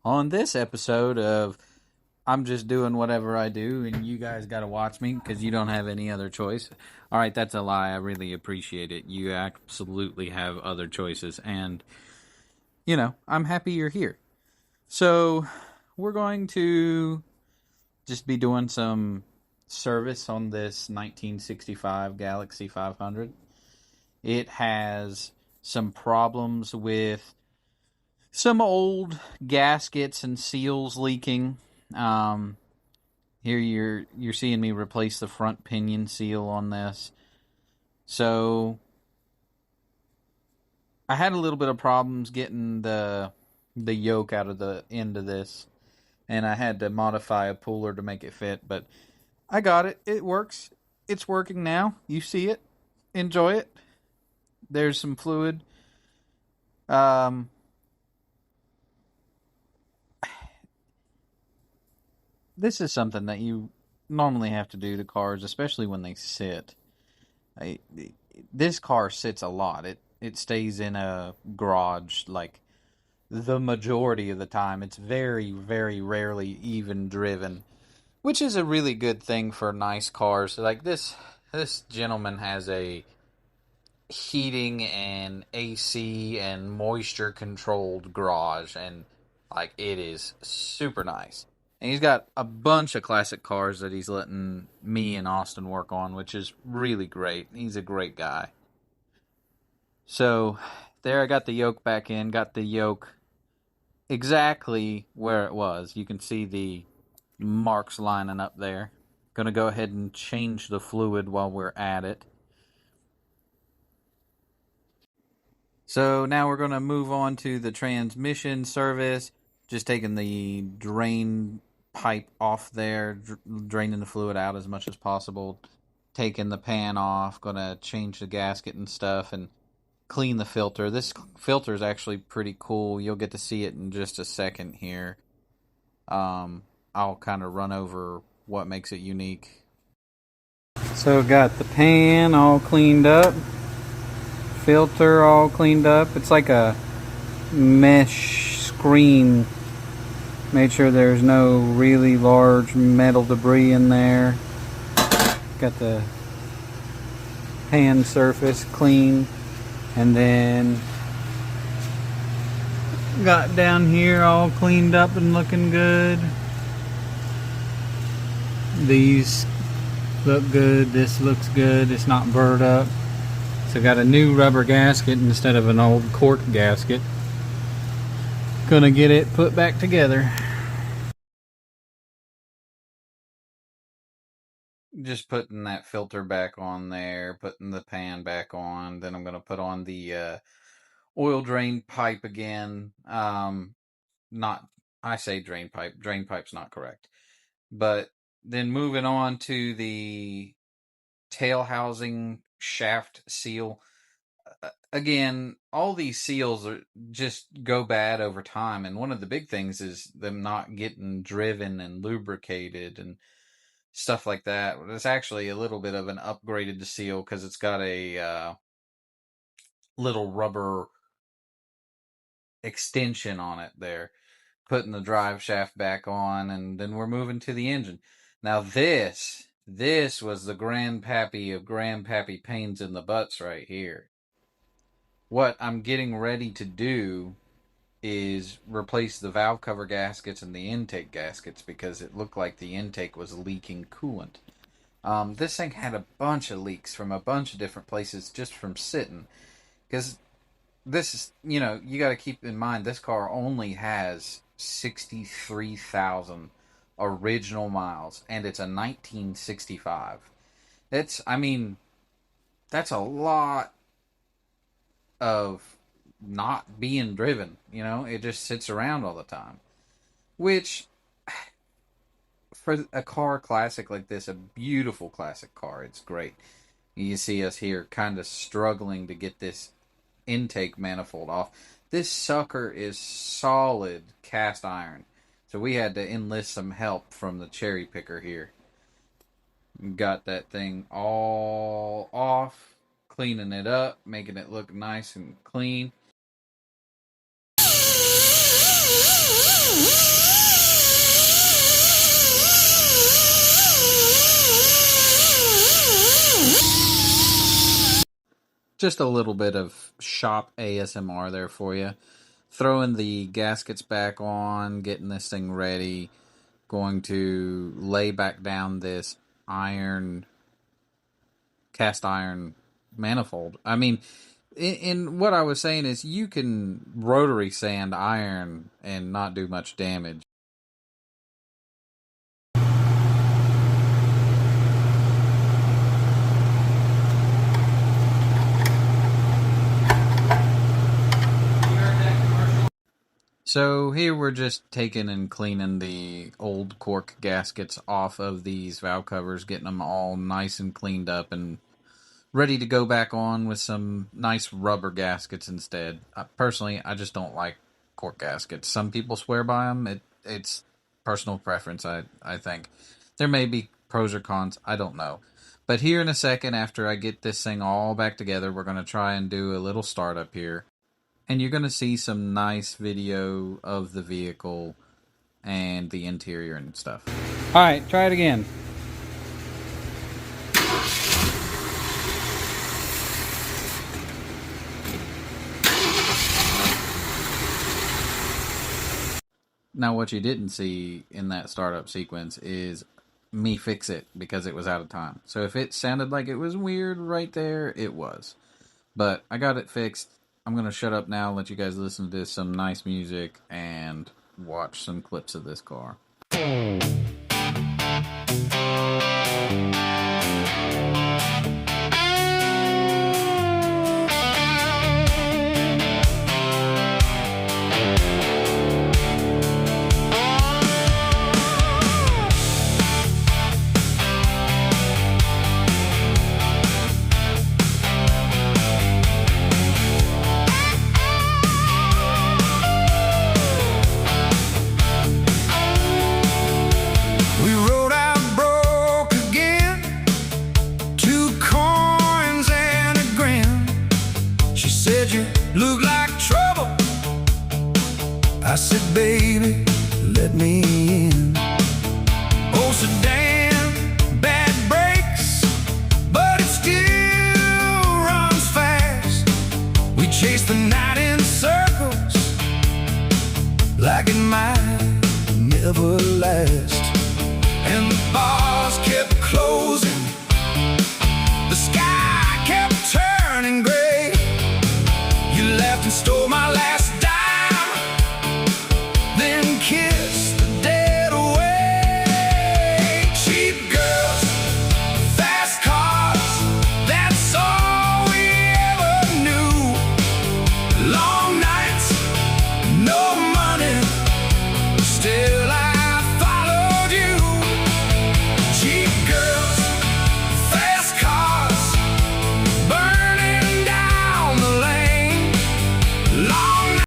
on this episode of I'm just doing whatever I do and you guys got to watch me because you don't have any other choice. All right, that's a lie. I really appreciate it. You absolutely have other choices. And, I'm happy you're here. So, we're going to just be doing some service on this 1965 Galaxie 500. It has some problems with some old gaskets and seals leaking. Here you're seeing me replace the front pinion seal on this. So I had a little bit of problems getting the yoke out of the end of this, and I had to modify a puller to make it fit, but I got it. It works. It's working now. You see it. Enjoy it. There's some fluid. This is something that you normally have to do to cars, especially when they sit. This car sits a lot. It stays in a garage like the majority of the time. It's very, very rarely even driven, which is a really good thing for nice cars. Like this gentleman has a heating and AC and moisture controlled garage, and like it is super nice. And he's got a bunch of classic cars that he's letting me and Austin work on, which is really great. He's a great guy. So there I got the yoke back in, got the yoke exactly where it was. You can see the marks lining up there. Gonna go ahead and change the fluid while we're at it. So now we're going to move on to the transmission service. Just taking the drain pipe off there, draining the fluid out as much as possible. Taking the pan off, going to change the gasket and stuff and clean the filter. This filter is actually pretty cool. You'll get to see it in just a second here. I'll kind of run over what makes it unique. So got the pan all cleaned up. Filter all cleaned up. It's like a mesh screen. Made sure there's no really large metal debris in there. Got the pan surface clean, and then got down here all cleaned up and looking good. These look good. This looks good. It's not burred up. So got a new rubber gasket instead of an old cork gasket. Gonna get it put back together. Just putting that filter back on there, putting the pan back on. Then I'm gonna put on the oil drain pipe again. Not, I say drain pipe. Drain pipe's not correct. But then moving on to the tail housing shaft seal. Again, all these seals just go bad over time, and one of the big things is them not getting driven and lubricated and stuff like that. It's actually a little bit of an upgraded seal because it's got a little rubber extension on it there, putting the drive shaft back on, and then we're moving to the engine. Now this was the grandpappy of grandpappy pains in the butts right here. What I'm getting ready to do is replace the valve cover gaskets and the intake gaskets because it looked like the intake was leaking coolant. This thing had a bunch of leaks from a bunch of different places just from sitting. Because this is, you got to keep in mind this car only has 63,000 original miles, and it's a 1965. That's a lot of not being driven. It just sits around all the time, which for a car classic like this, a beautiful classic car, it's great. You see us here kind of struggling to get this intake manifold off. This sucker is solid cast iron, so we had to enlist some help from the cherry picker here. Got that thing all off, cleaning it up, making it look nice and clean. Just a little bit of shop ASMR there for you. Throwing the gaskets back on, getting this thing ready. Going to lay back down this cast iron manifold. I mean, in what I was saying is you can rotary sand iron and not do much damage. So here we're just taking and cleaning the old cork gaskets off of these valve covers, getting them all nice and cleaned up and ready to go back on with some nice rubber gaskets instead. Personally, I just don't like cork gaskets. Some people swear by them. It's personal preference, I think. There may be pros or cons. I don't know. But here in a second, after I get this thing all back together, we're going to try and do a little startup here. And you're going to see some nice video of the vehicle and the interior and stuff. All right, try it again. Now, what you didn't see in that startup sequence is me fix it because it was out of time. So if it sounded like it was weird right there, it was. But I got it fixed. I'm going to shut up now, let you guys listen to some nice music and watch some clips of this car. Look like trouble. I said, baby, let me in. Oh, sedan, bad brakes, but it still runs fast. We chase the night in circles like it might never last. And the bars kept closing, the sky kept turning gray. You left and stole my last dime, then kissed the dead away. Cheap girls, fast cars, that's all we ever knew. Long nights, no money, still